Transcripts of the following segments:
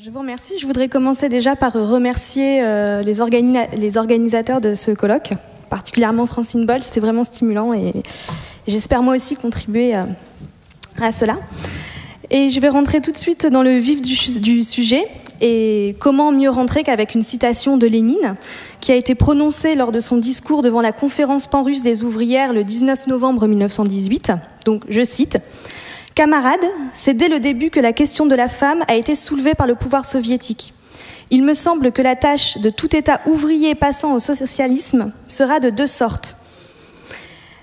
Je vous remercie. Je voudrais commencer déjà par remercier les organisateurs de ce colloque, particulièrement Francine Boll. C'était vraiment stimulant et j'espère moi aussi contribuer à cela. Et je vais rentrer tout de suite dans le vif du sujet. Et comment mieux rentrer qu'avec une citation de Lénine, qui a été prononcée lors de son discours devant la conférence pan-russe des ouvrières le 19 novembre 1918. Donc, je cite: « Camarades, c'est dès le début que la question de la femme a été soulevée par le pouvoir soviétique. Il me semble que la tâche de tout État ouvrier passant au socialisme sera de deux sortes.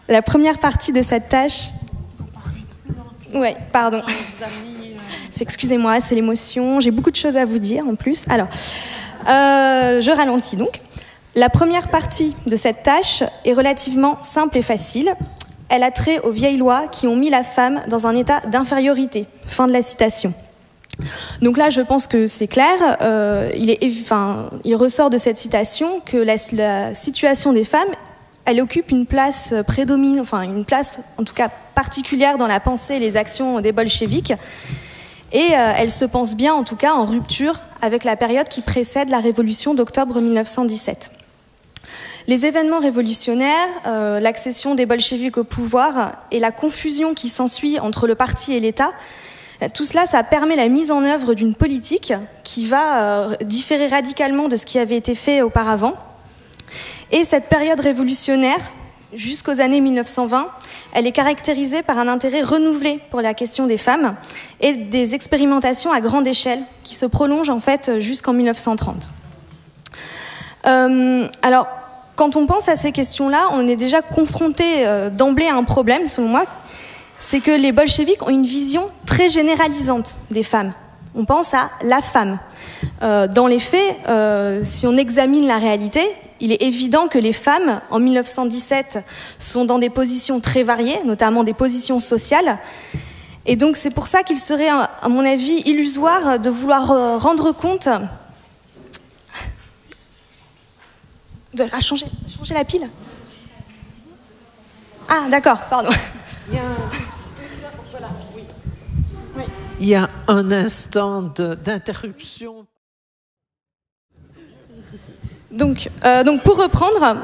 La première partie de cette tâche... » Oui, pardon. Excusez-moi, c'est l'émotion. J'ai beaucoup de choses à vous dire en plus. Alors, je ralentis donc. La première partie de cette tâche est relativement simple et facile. Elle a trait aux vieilles lois qui ont mis la femme dans un état d'infériorité. Fin de la citation. Donc là, je pense que c'est clair. Il ressort de cette citation que la situation des femmes, elle occupe une place prédominante, enfin une place en tout cas particulière dans la pensée et les actions des bolcheviks. Et elle se pense bien, en tout cas, en rupture avec la période qui précède la révolution d'octobre 1917. Les événements révolutionnaires, l'accession des bolcheviks au pouvoir et la confusion qui s'ensuit entre le parti et l'État, tout cela, ça permet la mise en œuvre d'une politique qui va différer radicalement de ce qui avait été fait auparavant. Et cette période révolutionnaire, jusqu'aux années 1920, elle est caractérisée par un intérêt renouvelé pour la question des femmes et des expérimentations à grande échelle qui se prolongent en fait jusqu'en 1930. Alors, quand on pense à ces questions-là, on est déjà confronté d'emblée à un problème, selon moi, c'est que les bolcheviks ont une vision très généralisante des femmes. On pense à la femme. Dans les faits, si on examine la réalité, il est évident que les femmes, en 1917, sont dans des positions très variées, notamment des positions sociales. Et donc, c'est pour ça qu'il serait, à mon avis, illusoire de vouloir rendre compte... changer la pile. Ah, d'accord, pardon. Il y a un instant d'interruption. Donc pour reprendre,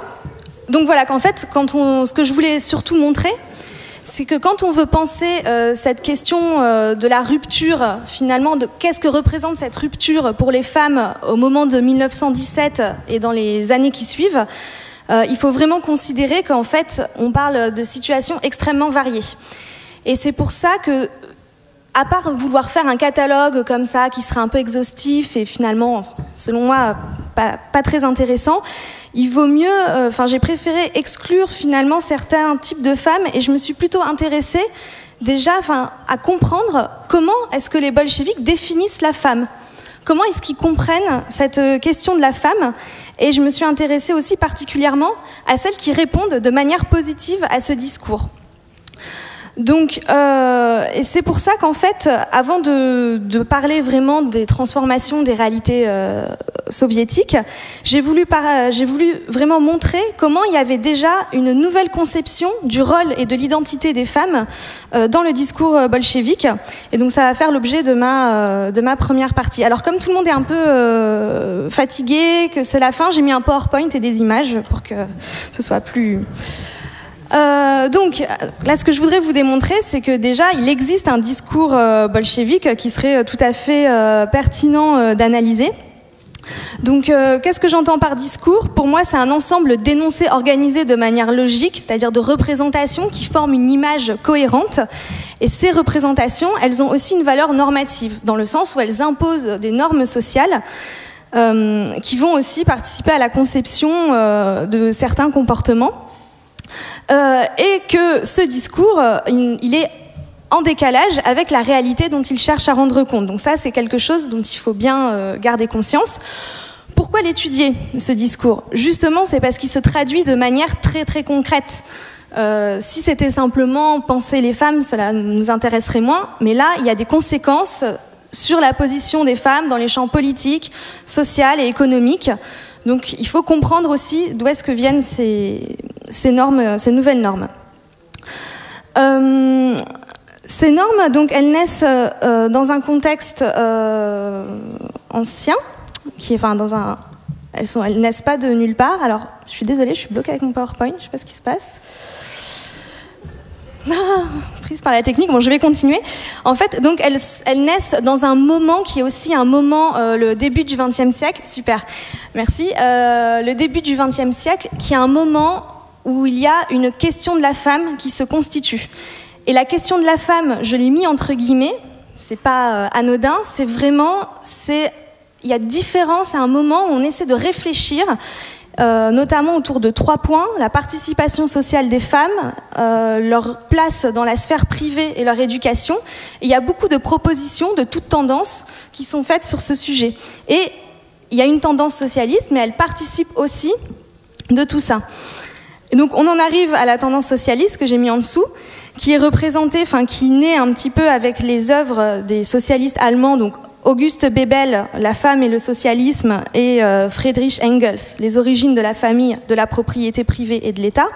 donc voilà qu'en fait, ce que je voulais surtout montrer, c'est que quand on veut penser cette question de la rupture, finalement, de qu'est-ce que représente cette rupture pour les femmes au moment de 1917 et dans les années qui suivent, il faut vraiment considérer qu'en fait, on parle de situations extrêmement variées. Et c'est pour ça que, à part vouloir faire un catalogue comme ça, qui serait un peu exhaustif et finalement, selon moi, pas très intéressant, il vaut mieux... j'ai préféré exclure finalement certains types de femmes et je me suis plutôt intéressée déjà à comprendre comment est-ce que les bolcheviks définissent la femme. Comment est-ce qu'ils comprennent cette question de la femme? Et je me suis intéressée aussi particulièrement à celles qui répondent de manière positive à ce discours. Donc, et c'est pour ça qu'en fait, avant de parler vraiment des transformations des réalités soviétiques, j'ai voulu vraiment montrer comment il y avait déjà une nouvelle conception du rôle et de l'identité des femmes dans le discours bolchevique. Et donc, ça va faire l'objet de ma première partie. Alors, comme tout le monde est un peu fatigué, que c'est la fin, j'ai mis un PowerPoint et des images pour que ce soit plus... Donc, là, ce que je voudrais vous démontrer, c'est que déjà, il existe un discours bolchevique qui serait tout à fait pertinent d'analyser. Donc, qu'est-ce que j'entends par discours? Pour moi, c'est un ensemble d'énoncés organisés de manière logique, c'est-à-dire de représentations qui forment une image cohérente. Et ces représentations, elles ont aussi une valeur normative, dans le sens où elles imposent des normes sociales qui vont aussi participer à la conception de certains comportements. Et que ce discours, il est en décalage avec la réalité dont il cherche à rendre compte. Donc ça, c'est quelque chose dont il faut bien garder conscience. Pourquoi l'étudier, ce discours? Justement, c'est parce qu'il se traduit de manière très très concrète. Si c'était simplement penser les femmes, cela nous intéresserait moins. Mais là, il y a des conséquences sur la position des femmes dans les champs politiques, sociaux et économiques. Donc, il faut comprendre aussi d'où est-ce que viennent ces normes, ces nouvelles normes. Ces normes, donc, elles naissent dans un contexte ancien, elles naissent pas de nulle part. Alors, je suis désolée, je suis bloquée avec mon PowerPoint, je sais pas ce qui se passe. Prise par la technique, bon, je vais continuer. En fait, donc, elles naissent dans un moment qui est aussi un moment, le début du XXe siècle, super, merci, le début du XXe siècle, qui est un moment où il y a une question de la femme qui se constitue. Et la question de la femme, je l'ai mis entre guillemets, c'est pas anodin, il y a différence, c'est un moment où on essaie de réfléchir, notamment autour de 3 points, la participation sociale des femmes, leur place dans la sphère privée et leur éducation. Et il y a beaucoup de propositions de toutes tendances qui sont faites sur ce sujet. Et il y a une tendance socialiste, mais elle participe aussi de tout ça. Et donc on en arrive à la tendance socialiste que j'ai mis en dessous, qui est représentée, qui naît un petit peu avec les œuvres des socialistes allemands, donc Auguste Bebel, La femme et le socialisme, et Friedrich Engels, Les origines de la famille, de la propriété privée et de l'État.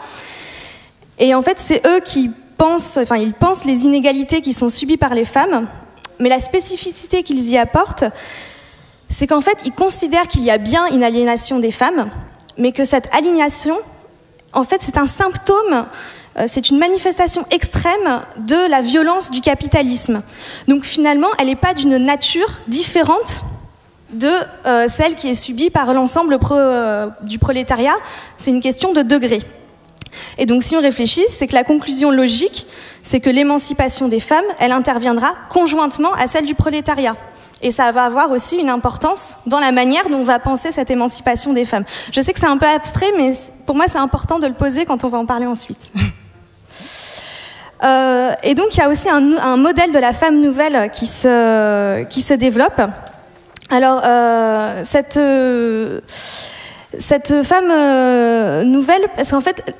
Et en fait, c'est eux qui ils pensent les inégalités qui sont subies par les femmes, mais la spécificité qu'ils y apportent, c'est qu'en fait, ils considèrent qu'il y a bien une aliénation des femmes, mais que cette aliénation, en fait, c'est un symptôme, c'est une manifestation extrême de la violence du capitalisme. Donc finalement, elle n'est pas d'une nature différente de celle qui est subie par l'ensemble du prolétariat. C'est une question de degré. Et donc si on réfléchit, c'est que la conclusion logique, c'est que l'émancipation des femmes, elle interviendra conjointement à celle du prolétariat. Et ça va avoir aussi une importance dans la manière dont on va penser cette émancipation des femmes. Je sais que c'est un peu abstrait, mais pour moi, c'est important de le poser quand on va en parler ensuite. Et donc, il y a aussi un modèle de la femme nouvelle qui se développe. Alors, cette femme nouvelle, parce qu'en fait,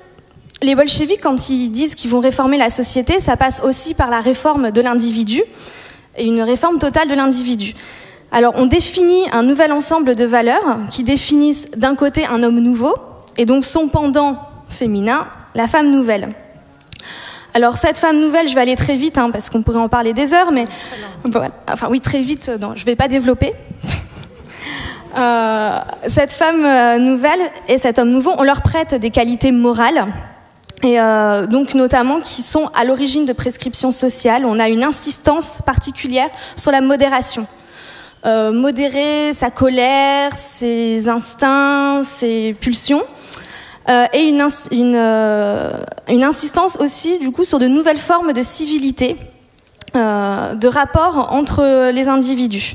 les bolcheviks, quand ils disent qu'ils vont réformer la société, ça passe aussi par la réforme de l'individu, et une réforme totale de l'individu. Alors, on définit un nouvel ensemble de valeurs qui définissent d'un côté un homme nouveau, et donc son pendant féminin, la femme nouvelle. Alors, cette femme nouvelle, je vais aller très vite, parce qu'on pourrait en parler des heures, mais voilà. Enfin, oui, très vite, non, je ne vais pas développer. Cette femme nouvelle et cet homme nouveau, on leur prête des qualités morales, et donc notamment qui sont à l'origine de prescriptions sociales. On a une insistance particulière sur la modération. Modérer sa colère, ses instincts, ses pulsions, et une insistance aussi du coup sur de nouvelles formes de civilité, de rapport entre les individus.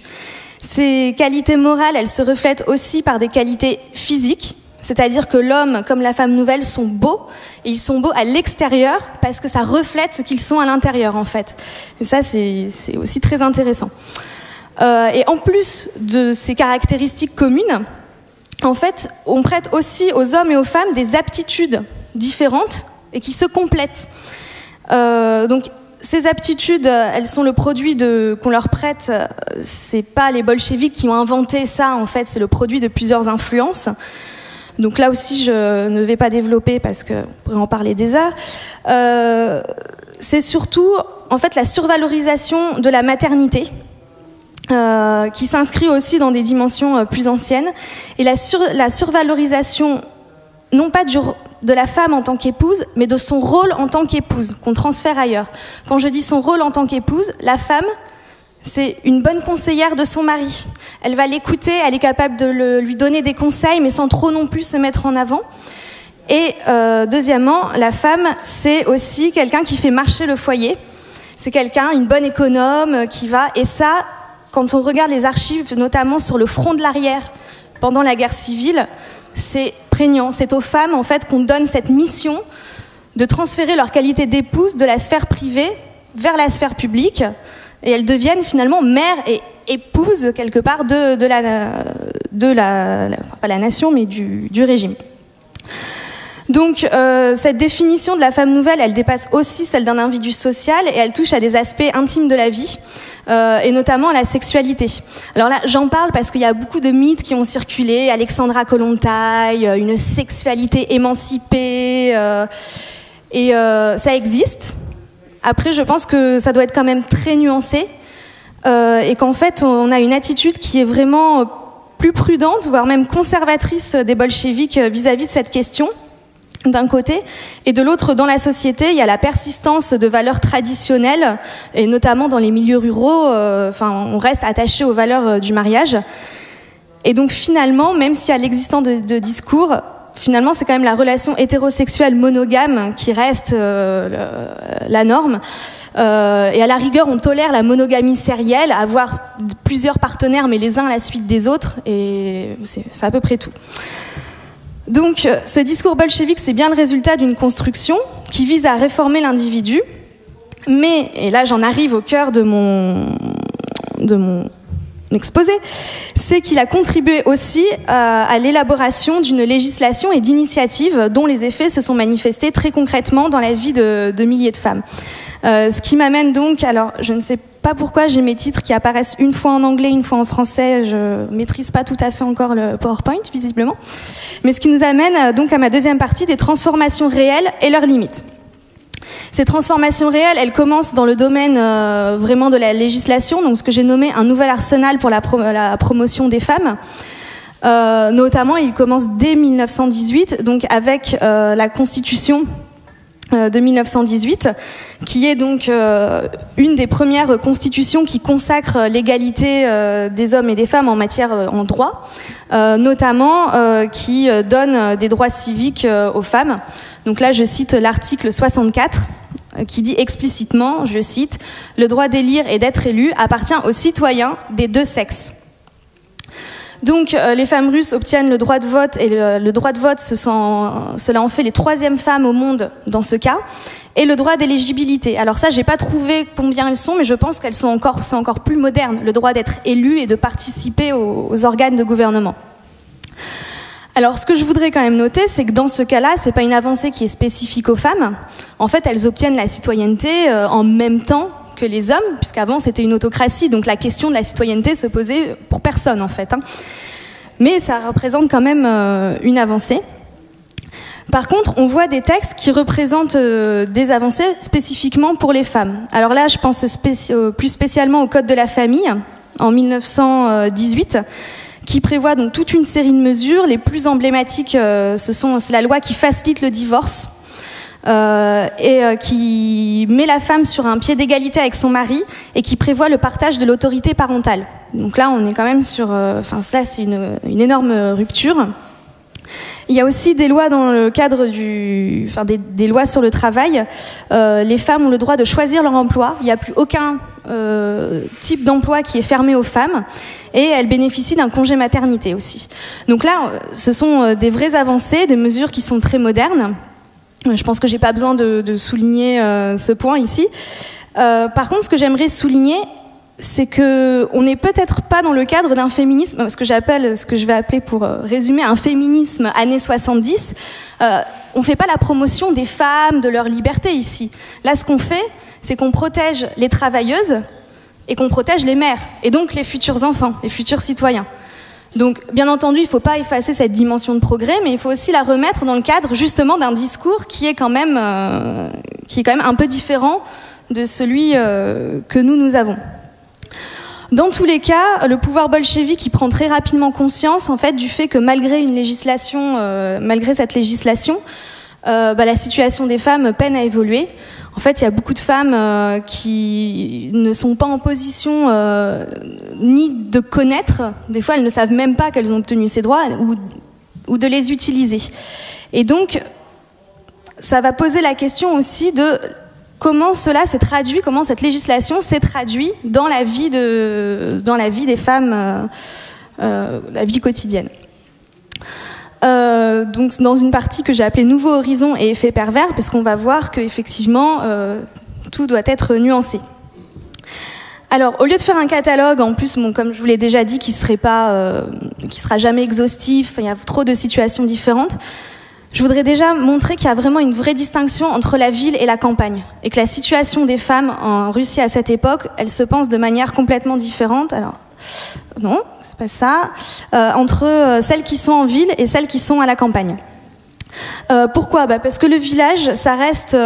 Ces qualités morales, elles se reflètent aussi par des qualités physiques, c'est-à-dire que l'homme comme la femme nouvelle sont beaux, et ils sont beaux à l'extérieur parce que ça reflète ce qu'ils sont à l'intérieur en fait. Et ça, c'est aussi très intéressant. Et en plus de ces caractéristiques communes, en fait, on prête aussi aux hommes et aux femmes des aptitudes différentes et qui se complètent. Donc, ces aptitudes, elles sont le produit qu'on leur prête. C'est pas les bolcheviks qui ont inventé ça, en fait, c'est le produit de plusieurs influences. Donc là aussi, je ne vais pas développer parce qu'on pourrait en parler des heures. C'est surtout, en fait, la survalorisation de la maternité, qui s'inscrit aussi dans des dimensions plus anciennes, et la survalorisation non pas de la femme en tant qu'épouse, mais de son rôle en tant qu'épouse, qu'on transfère ailleurs. Quand je dis son rôle en tant qu'épouse, la femme, c'est une bonne conseillère de son mari. Elle va l'écouter, elle est capable de lui donner des conseils, mais sans trop non plus se mettre en avant. Et deuxièmement, la femme, c'est aussi quelqu'un qui fait marcher le foyer. C'est quelqu'un, une bonne économe, qui va... Et ça, quand on regarde les archives, notamment sur le front de l'arrière, pendant la guerre civile, c'est prégnant. C'est aux femmes, en fait, qu'on donne cette mission de transférer leur qualité d'épouse de la sphère privée vers la sphère publique. Et elles deviennent finalement mères et épouses, quelque part, pas la nation, mais du régime. Donc, cette définition de la femme nouvelle, elle dépasse aussi celle d'un individu social et elle touche à des aspects intimes de la vie, et notamment à la sexualité. Alors là, j'en parle parce qu'il y a beaucoup de mythes qui ont circulé. Alexandra Kollontai, une sexualité émancipée, et ça existe. Après, je pense que ça doit être quand même très nuancé. et qu'en fait, on a une attitude qui est vraiment plus prudente, voire même conservatrice des bolcheviks vis-à-vis de cette question, d'un côté, et de l'autre, dans la société, il y a la persistance de valeurs traditionnelles, et notamment dans les milieux ruraux, on reste attaché aux valeurs du mariage. Et donc finalement, même s'il y a l'existence de discours, finalement, c'est quand même la relation hétérosexuelle monogame qui reste la norme. Et à la rigueur, on tolère la monogamie sérielle, avoir plusieurs partenaires, mais les uns à la suite des autres, et c'est à peu près tout. Donc, ce discours bolchevique, c'est bien le résultat d'une construction qui vise à réformer l'individu, mais, et là j'en arrive au cœur de mon exposé, c'est qu'il a contribué aussi à l'élaboration d'une législation et d'initiatives dont les effets se sont manifestés très concrètement dans la vie de milliers de femmes. Ce qui m'amène donc, alors je ne sais pas pourquoi j'ai mes titres qui apparaissent une fois en anglais, une fois en français, je maîtrise pas tout à fait encore le PowerPoint visiblement, mais ce qui nous amène donc à ma deuxième partie, des transformations réelles et leurs limites. Ces transformations réelles, elles commencent dans le domaine vraiment de la législation, donc ce que j'ai nommé un nouvel arsenal pour la promotion des femmes. Notamment, il commence dès 1918, donc avec la Constitution de 1918, qui est donc une des premières constitutions qui consacre l'égalité des hommes et des femmes en matière en droit, notamment qui donne des droits civiques aux femmes. Donc là, je cite l'article 64, qui dit explicitement, je cite, « Le droit d'élire et d'être élu appartient aux citoyens des deux sexes ». Donc, les femmes russes obtiennent le droit de vote, et le droit de vote, cela en fait les troisièmes femmes au monde dans ce cas, et le droit d'éligibilité. Alors ça, j'ai pas trouvé combien elles sont, mais je pense qu'elles sont c'est encore plus moderne, le droit d'être élu et de participer aux organes de gouvernement. Alors, ce que je voudrais quand même noter, c'est que dans ce cas-là, c'est pas une avancée qui est spécifique aux femmes. En fait, elles obtiennent la citoyenneté en même temps que les hommes, puisqu'avant c'était une autocratie, donc la question de la citoyenneté se posait pour personne en fait. Mais ça représente quand même une avancée. Par contre, on voit des textes qui représentent des avancées spécifiquement pour les femmes. Alors là, je pense plus spécialement au Code de la famille, en 1918, qui prévoit donc toute une série de mesures. Les plus emblématiques, c'est la loi qui facilite le divorce, qui met la femme sur un pied d'égalité avec son mari et qui prévoit le partage de l'autorité parentale. Donc là, on est quand même sur... ça, c'est une énorme rupture. Il y a aussi des lois dans le cadre des lois sur le travail. Les femmes ont le droit de choisir leur emploi. Il n'y a plus aucun type d'emploi qui est fermé aux femmes. Et elles bénéficient d'un congé maternité aussi. Donc là, ce sont des vraies avancées, des mesures qui sont très modernes. Je pense que j'ai pas besoin de souligner ce point ici. Par contre, ce que j'aimerais souligner, c'est que on n'est peut-être pas dans le cadre d'un féminisme, ce que je vais appeler pour résumer un féminisme années 70. On fait pas la promotion des femmes, de leur liberté ici. Là, ce qu'on fait, c'est qu'on protège les travailleuses et qu'on protège les mères, et donc les futurs enfants, les futurs citoyens. Donc, bien entendu, il ne faut pas effacer cette dimension de progrès, mais il faut aussi la remettre dans le cadre justement d'un discours qui est quand même un peu différent de celui que nous avons. Dans tous les cas, le pouvoir bolchevique, il prend très rapidement conscience en fait du fait que malgré cette législation, la situation des femmes peine à évoluer. En fait, il y a beaucoup de femmes qui ne sont pas en position ni de connaître, des fois elles ne savent même pas qu'elles ont obtenu ces droits, ou de les utiliser. Et donc, ça va poser la question aussi de comment cela s'est traduit, comment cette législation s'est traduite dans la vie des femmes, la vie quotidienne. Donc dans une partie que j'ai appelée Nouveau horizon et effet pervers, parce qu'on va voir qu'effectivement tout doit être nuancé. Alors au lieu de faire un catalogue, en plus comme je vous l'ai déjà dit, qui sera jamais exhaustif, il y a trop de situations différentes, je voudrais déjà montrer qu'il y a vraiment une vraie distinction entre la ville et la campagne, et que la situation des femmes en Russie à cette époque, elle se pense de manière complètement différente. Alors non, c'est pas ça. Entre celles qui sont en ville et celles qui sont à la campagne. Pourquoi ? Parce que le village, ça reste,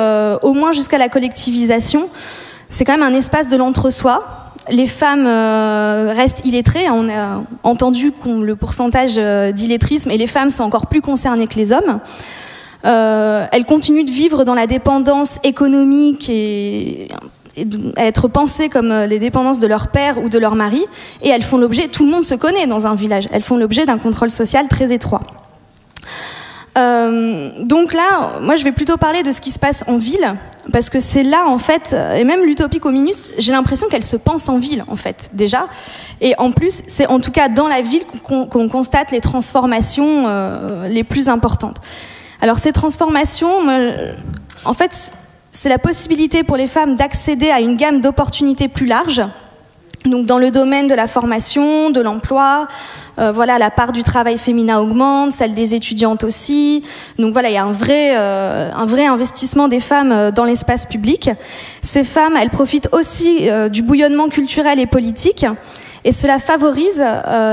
au moins jusqu'à la collectivisation, c'est quand même un espace de l'entre-soi. les femmes restent illettrées. On a entendu le pourcentage d'illettrisme, et les femmes sont encore plus concernées que les hommes. Elles continuent de vivre dans la dépendance économique et à être pensées comme les dépendances de leur père ou de leur mari, et elles font l'objet, tout le monde se connaît dans un village, elles font l'objet d'un contrôle social très étroit. Donc là, moi je vais plutôt parler de ce qui se passe en ville, parce que c'est là en fait, et même l'utopie communiste, j'ai l'impression qu'elle se pense en ville en fait déjà, et en plus c'est en tout cas dans la ville qu'on constate les transformations les plus importantes. Alors ces transformations, en fait, c'est la possibilité pour les femmes d'accéder à une gamme d'opportunités plus large. Donc dans le domaine de la formation, de l'emploi, voilà, la part du travail féminin augmente, celle des étudiantes aussi. Donc voilà, il y a un vrai investissement des femmes dans l'espace public. Ces femmes, elles profitent aussi du bouillonnement culturel et politique, et cela favorise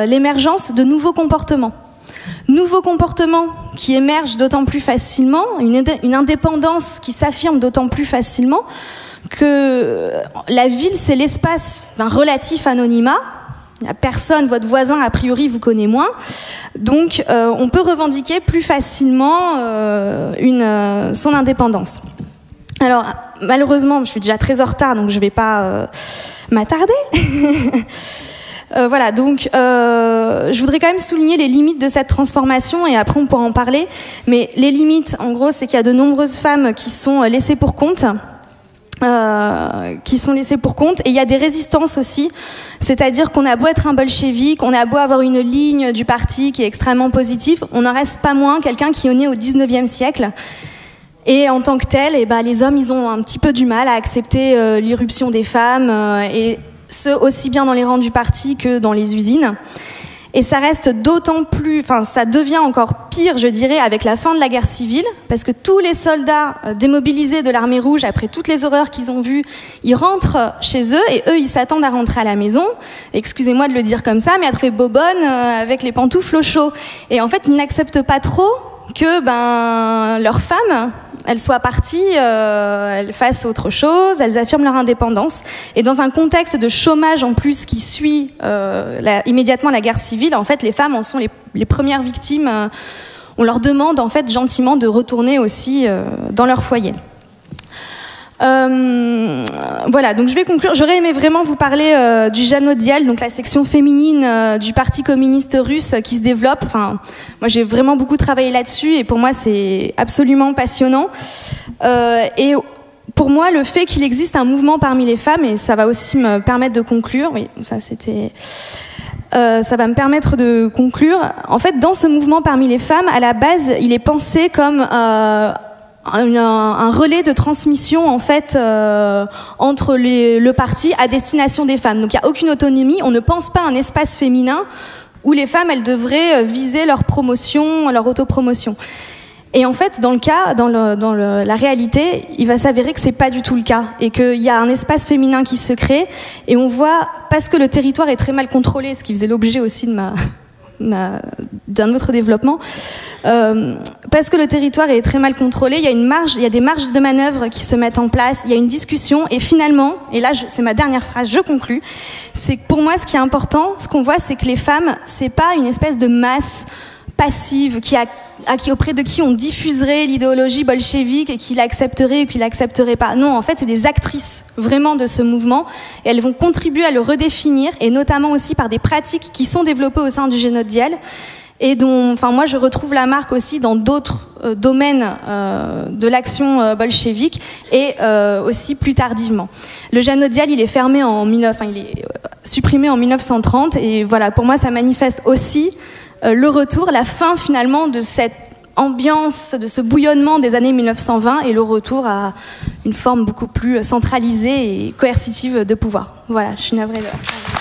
l'émergence de nouveaux comportements. Nouveaux comportements qui émergent d'autant plus facilement, une indépendance qui s'affirme d'autant plus facilement que la ville, c'est l'espace d'un relatif anonymat. Il n'y a personne, votre voisin, a priori, vous connaît moins. Donc, on peut revendiquer plus facilement son indépendance. Alors, malheureusement, je suis déjà très en retard, donc je ne vais pas m'attarder. Voilà, donc je voudrais quand même souligner les limites de cette transformation, et après on pourra en parler. Mais les limites, en gros, c'est qu'il y a de nombreuses femmes qui sont laissées pour compte. Et il y a des résistances aussi, c'est-à-dire qu'on a beau être un bolchevique, on a beau avoir une ligne du parti qui est extrêmement positive, on n'en reste pas moins quelqu'un qui est né au 19e siècle. Et en tant que tel, les hommes, ils ont un petit peu du mal à accepter l'irruption des femmes, et ce, aussi bien dans les rangs du parti que dans les usines. Et ça reste d'autant plus, enfin, ça devient encore pire, je dirais, avec la fin de la guerre civile, parce que tous les soldats démobilisés de l'armée rouge, après toutes les horreurs qu'ils ont vues, ils rentrent chez eux, et eux, ils s'attendent à rentrer à la maison. Excusez-moi de le dire comme ça, mais à trouver bobonne avec les pantoufles au chaud. Et en fait, ils n'acceptent pas trop que leurs femmes, elles soient parties, elles fassent autre chose, elles affirment leur indépendance. Et dans un contexte de chômage en plus qui suit immédiatement la guerre civile, en fait, les femmes en sont les premières victimes. On leur demande en fait gentiment de retourner aussi dans leur foyer. Voilà, donc je vais conclure. J'aurais aimé vraiment vous parler du Janodial, donc la section féminine du Parti communiste russe qui se développe. Enfin, moi j'ai vraiment beaucoup travaillé là-dessus, et pour moi c'est absolument passionnant. Et pour moi, le fait qu'il existe un mouvement parmi les femmes, et ça va aussi me permettre de conclure. Oui, ça c'était. Ça va me permettre de conclure. En fait, dans ce mouvement parmi les femmes, à la base, il est pensé comme un relais de transmission en fait entre le parti à destination des femmes. Donc il n'y a aucune autonomie, on ne pense pas à un espace féminin où les femmes elles devraient viser leur promotion, leur autopromotion. Et en fait, dans la réalité, il va s'avérer que c'est pas du tout le cas, et qu'il y a un espace féminin qui se crée, et on voit, parce que le territoire est très mal contrôlé, ce qui faisait l'objet aussi d'un autre développement, parce que le territoire est très mal contrôlé, il y a des marges de manœuvre qui se mettent en place, il y a une discussion, et finalement, et là c'est ma dernière phrase, je conclus, c'est que pour moi ce qui est important, ce qu'on voit, c'est que les femmes, c'est pas une espèce de masse passive auprès de qui on diffuserait l'idéologie bolchevique et qui l'accepterait ou qui l'accepterait pas. Non, en fait, c'est des actrices vraiment de ce mouvement, et elles vont contribuer à le redéfinir, et notamment aussi par des pratiques qui sont développées au sein du Janodial, et dont, enfin, moi, je retrouve la marque aussi dans d'autres domaines de l'action bolchevique, et aussi plus tardivement. Le Janodial, il est supprimé en 1930, et voilà, pour moi, ça manifeste aussi le retour, la fin finalement de cette ambiance, de ce bouillonnement des années 1920, et le retour à une forme beaucoup plus centralisée et coercitive de pouvoir. Voilà, je suis navrée de...